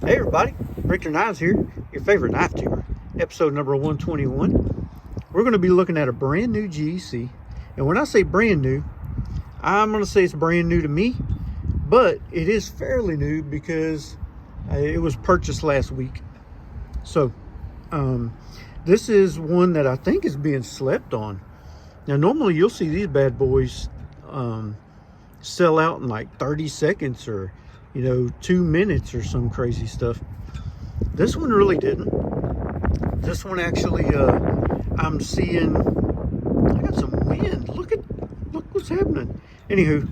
Hey everybody, Richter Knives here, your favorite knife tuber, episode number 121. We're going to be looking at a brand new GEC, and when I say brand new, I'm going to say it's brand new to me, but it is fairly new because it was purchased last week. So, this is one that I think is being slept on. Now, normally you'll see these bad boys sell out in like 30 seconds or 2 minutes or some crazy stuff. This one really didn't. This one actually, I'm seeing, I got some wind. Look what's happening. Anywho,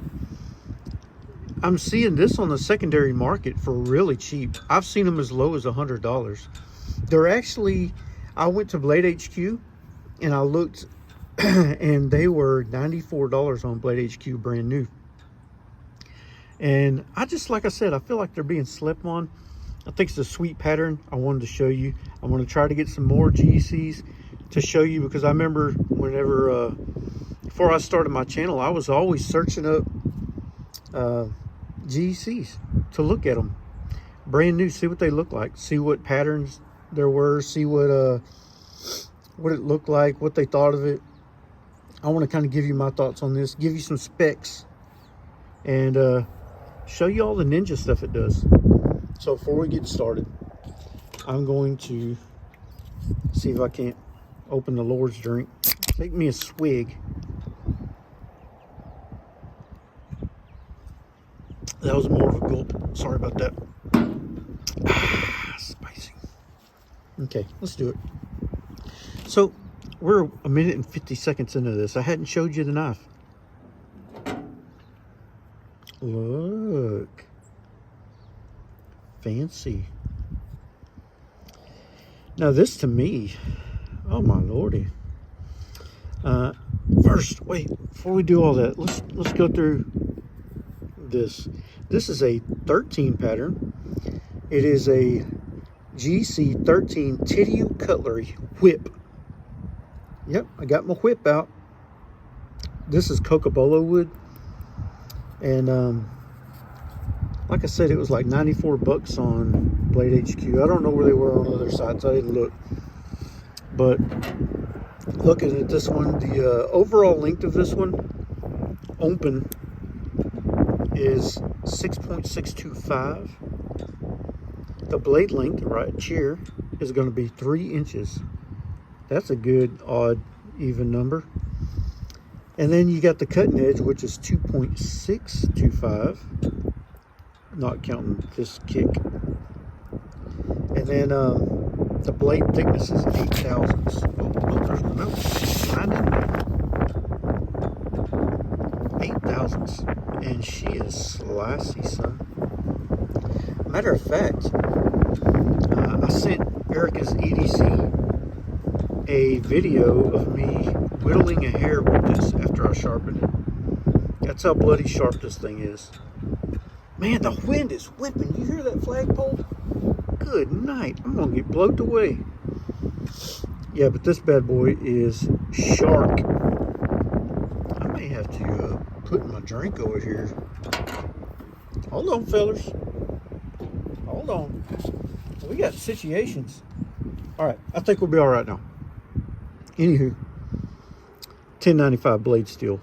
I'm seeing this on the secondary market for really cheap. I've seen them as low as $100. They're actually, I went to Blade HQ and I looked and they were $94 on Blade HQ brand new. And like I said, I feel like they're being slept on. I think it's a sweet pattern I wanted to show you. I want to try to get some more GECs to show you, because I remember whenever, before I started my channel, I was always searching up GECs to look at them. Brand new, see what they look like, see what patterns there were, see what it looked like, what they thought of it. I want to kind of give you my thoughts on this, give you some specs, and show you all the ninja stuff it does. So before we get started, I'm going to see if I can't open the Lord's drink. Take me a swig. That was more of a gulp. Sorry about that. Spicy. Okay, let's do it. So we're a minute and 50 seconds into this. I hadn't showed you the knife. Look. Fancy. Now this to me, oh my lordy. First, wait, before we do all that, let's go through this. This is a 13 pattern. It is a GEC 13 Titio cutlery whip. Yep, I got my whip out. This is Cocobolo Wood. And like I said, it was like 94 bucks on Blade HQ. I don't know where they were on other sites. I didn't look. But looking at this one, the overall length of this one, open, is 6.625. The blade length right here is going to be 3 inches. That's a good, odd, even number. And then you got the cutting edge, which is 2.625, not counting this kick. And then the blade thickness is 8 thousandths. Oh, there's my note. 8 thousandths. And she is slicey, son. Matter of fact, I sent Erica's EDC a video of me whittling a hair with this after I sharpened it. That's how bloody sharp this thing is. Man, the wind is whipping. You hear that flagpole? Good night. I'm gonna get blown away. Yeah, but this bad boy is sharp. I may have to put my drink over here. Hold on, fellas. Hold on. We got situations. All right, I think we'll be all right now. Anywho, 1095 blade steel.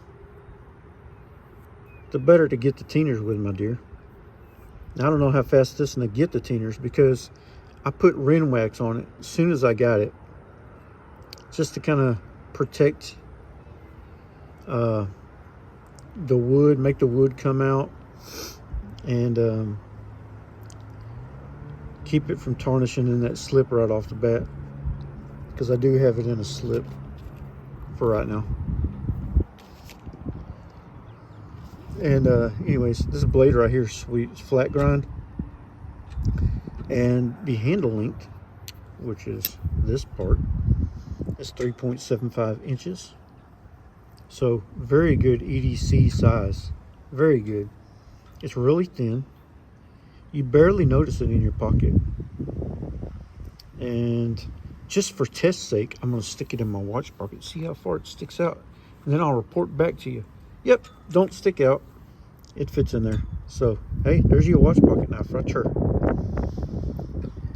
The better to get the teeners with, my dear. Now, I don't know how fast this one to get the teeners, because I put Ren wax on it as soon as I got it, just to kind of protect the wood, make the wood come out, and keep it from tarnishing in that slip right off the bat, because I do have it in a slip for right now. And anyways, this blade right here is sweet. It's flat grind. And the handle length, which is this part, is 3.75 inches. So very good EDC size. Very good. It's really thin. You barely notice it in your pocket. And just for test sake, I'm going to stick it in my watch pocket. See how far it sticks out. And then I'll report back to you. Yep, don't stick out. It fits in there. So, hey, there's your watch pocket knife right there.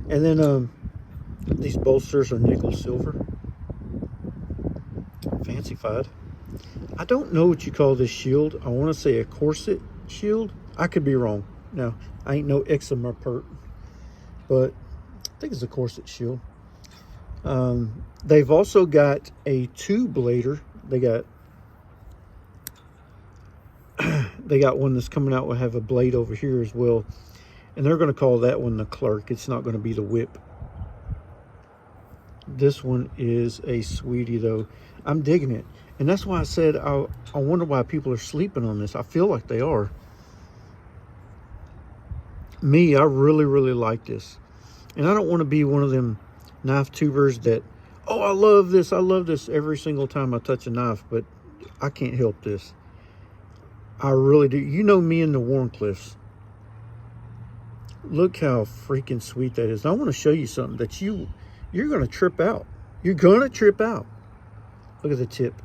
And then these bolsters are nickel silver. Fancified. I don't know what you call this shield. I want to say a corset shield. I could be wrong. Now, I ain't no eczema pert, but I think it's a corset shield. They've also got a two-blader. They got one that's coming out will have a blade over here as well. And they're going to call that one the clerk. It's not going to be the whip. This one is a sweetie, though. I'm digging it. And that's why I said I wonder why people are sleeping on this. I feel like they are. Me, I really, really like this. And I don't want to be one of them knife tubers that, oh, I love this every single time I touch a knife. But I can't help this. I really do. You know me and the Warncliffs. Look how freaking sweet that is. I want to show you something that you're going to trip out. You're going to trip out. Look at the tip.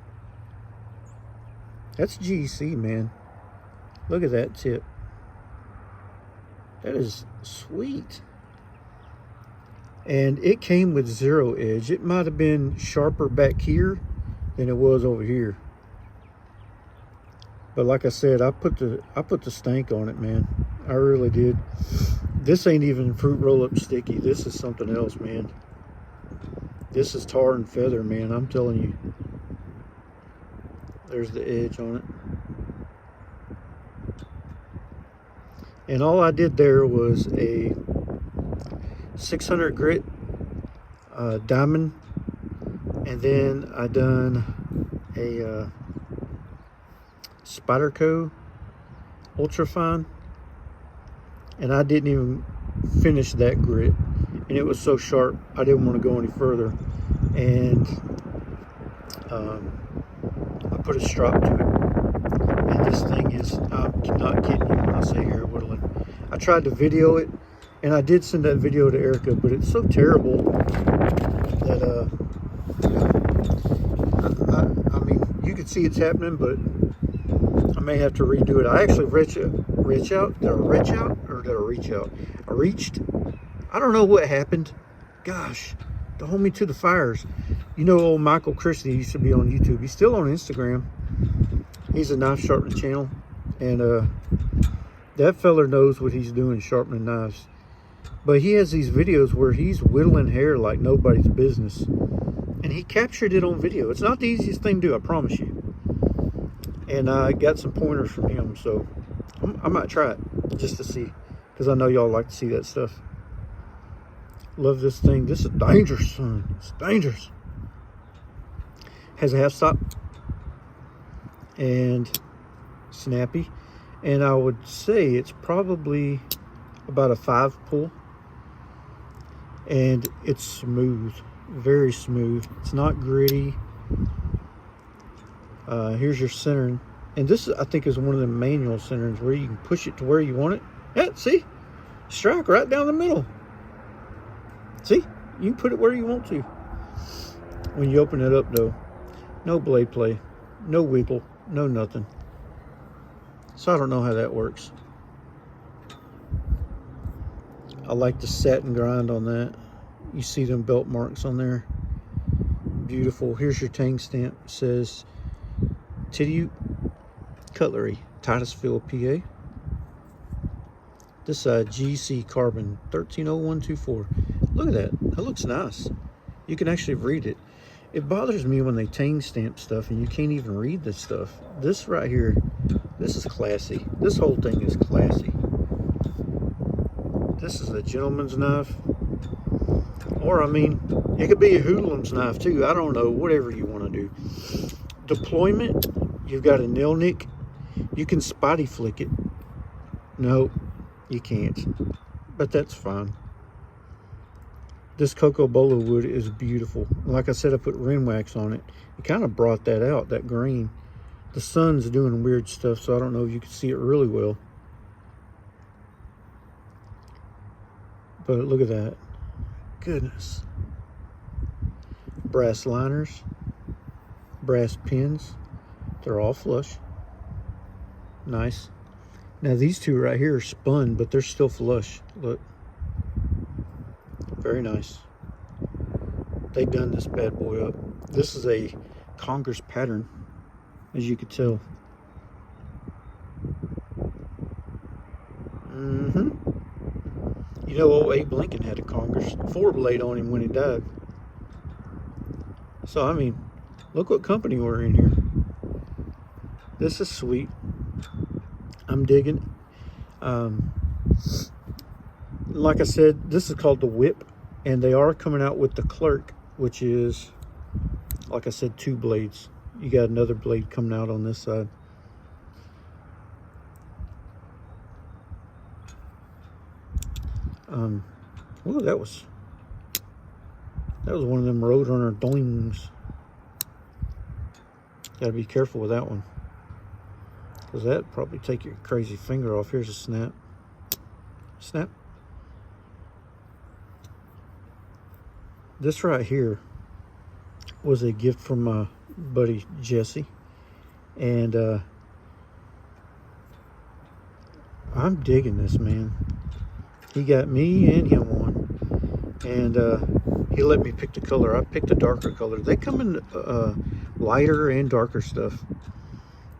That's GEC, man. Look at that tip. That is sweet. And it came with 0 edge. It might have been sharper back here than it was over here. But like I said, I put the stank on it, man. I really did. This ain't even fruit roll-up sticky. This is something else, man. This is tar and feather, man. I'm telling you. There's the edge on it. And all I did there was a 600 grit diamond. And then I done a Spyderco ultra fine, and I didn't even finish that grit, and it was so sharp I didn't want to go any further, and I put a strop to it. And this thing is, I'm not kidding you when I say hair whittling. I tried to video it, and I did send that video to Erica, but it's so terrible that I mean, you can see it's happening, but I may have to redo it. I actually reached out. Did I reach out or did I reach out? I reached. I don't know what happened. Gosh, to hold me to the fires. You know, old Michael Christie used to be on YouTube. He's still on Instagram. He's a knife sharpening channel, and that feller knows what he's doing sharpening knives. But he has these videos where he's whittling hair like nobody's business, and he captured it on video. It's not the easiest thing to do, I promise you. And I got some pointers from him, so I might try it just to see, because I know y'all like to see that stuff. Love this thing. This is dangerous, son. It's dangerous. Has a half stop and snappy, and I would say it's probably about a 5 pull, and it's smooth, very smooth. It's not gritty. Here's your centering, and this I think is one of the manual centerings where you can push it to where you want it. Yeah, see, strike right down the middle. See, you can put it where you want to. When you open it up, though, no blade play, no wiggle, no nothing. So I don't know how that works. I like the satin grind on that. You see them belt marks on there. Beautiful. Here's your tang stamp. It says Tidiute Cutlery, Titusville, PA. This GEC Carbon 130124. Look at that. That looks nice. You can actually read it. It bothers me when they tang stamp stuff and you can't even read this stuff. This right here, this is classy. This whole thing is classy. This is a gentleman's knife. Or, I mean, it could be a hoodlum's knife too. I don't know. Whatever you want to do. Deployment, you've got a nail nick. You can spotty flick it. No, you can't. But that's fine. This Cocobolo Wood is beautiful. Like I said, I put rim wax on it. It kind of brought that out, that green. The sun's doing weird stuff, so I don't know if you can see it really well. But look at that. Goodness. Brass liners. Brass pins. They're all flush. Nice. Now these two right here are spun, but they're still flush. Look. Very nice. They done this bad boy up. This is a Congress pattern, as you could tell. You know, old Abe Lincoln had a Congress 4 blade on him when he died. So, I mean, look what company we're in here. This is sweet. I'm digging. Like I said, this is called the Whip, and they are coming out with the Clerk, which is, like I said, 2 blades. You got another blade coming out on this side. Oh, that was one of them Roadrunner doings. Gotta be careful with that one, because that'd probably take your crazy finger off. Here's a snap. Snap. This right here was a gift from my buddy Jesse, and I'm digging this, man. He got me and him one, and he let me pick the color. I picked a darker color. They come in lighter and darker stuff.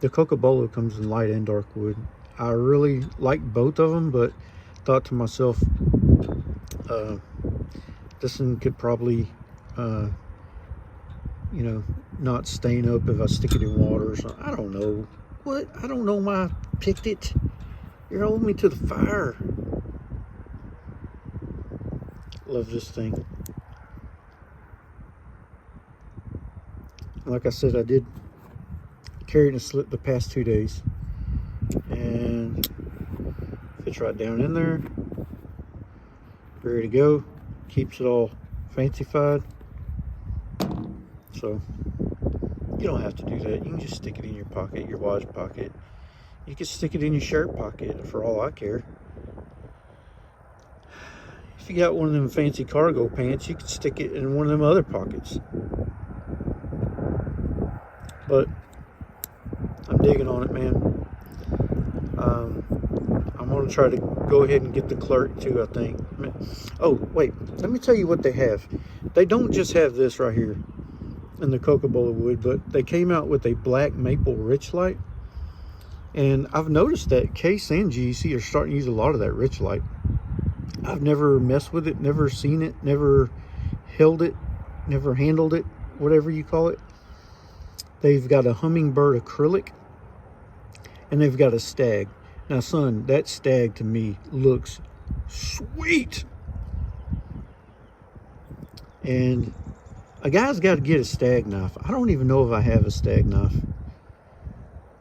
The Cocobolo comes in light and dark wood. I really like both of them, but thought to myself, this one could probably, you know, not stain up if I stick it in water or something. I don't know. What? I don't know why I picked it. You're holding me to the fire. Love this thing. Like I said, I did carry it in a slip the past 2 days, and fits right down in there, ready to go. Keeps it all fancified. So you don't have to do that. You can just stick it in your pocket, your watch pocket. You can stick it in your shirt pocket for all I care. If you got one of them fancy cargo pants, you can stick it in one of them other pockets. But I'm digging on it, man. I'm going to try to go ahead and get the Clerk too, I think. Oh, wait. Let me tell you what they have. They don't just have this right here in the Cocobolo Wood, but they came out with a black maple rich light. And I've noticed that Case and GEC are starting to use a lot of that rich light. I've never messed with it, never seen it, never held it, never handled it, whatever you call it. They've got a hummingbird acrylic, and they've got a stag. Now, son, that stag to me looks sweet. And a guy's got to get a stag knife. I don't even know if I have a stag knife,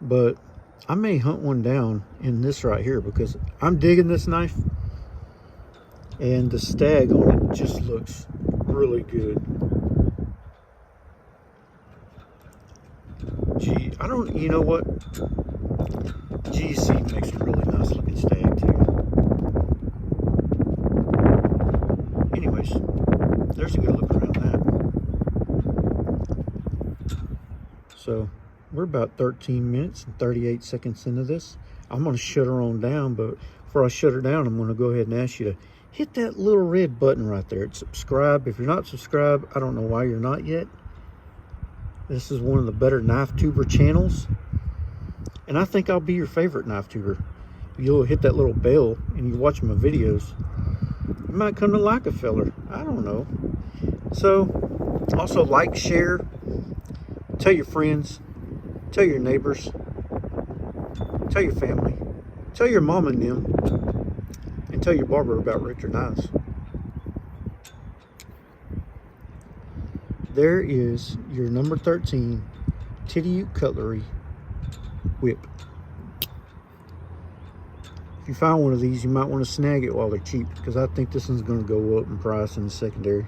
but I may hunt one down in this right here, because I'm digging this knife. And the stag on it just looks really good. Gee, I don't, you know what? GEC makes a really nice looking stag too. Anyways, there's a good look around that. So, we're about 13 minutes and 38 seconds into this. I'm going to shut her on down, but before I shut her down, I'm going to go ahead and ask you to hit that little red button right there. It's subscribe. If you're not subscribed, I don't know why you're not yet. This is one of the better knife tuber channels, and I think I'll be your favorite knife tuber. You'll hit that little bell and you watch my videos. You might come to like a feller. I don't know. So, also like, share, tell your friends, tell your neighbors, tell your family, tell your mom and them, and tell your barber about Richter knives. There is your number 13 Titty Cutlery whip. If you find one of these, you might want to snag it while they're cheap, because I think this one's going to go up in price in the secondary.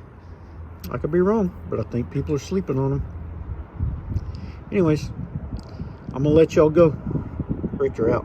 I could be wrong, but I think people are sleeping on them. Anyways, I'm going to let y'all go. Richter out.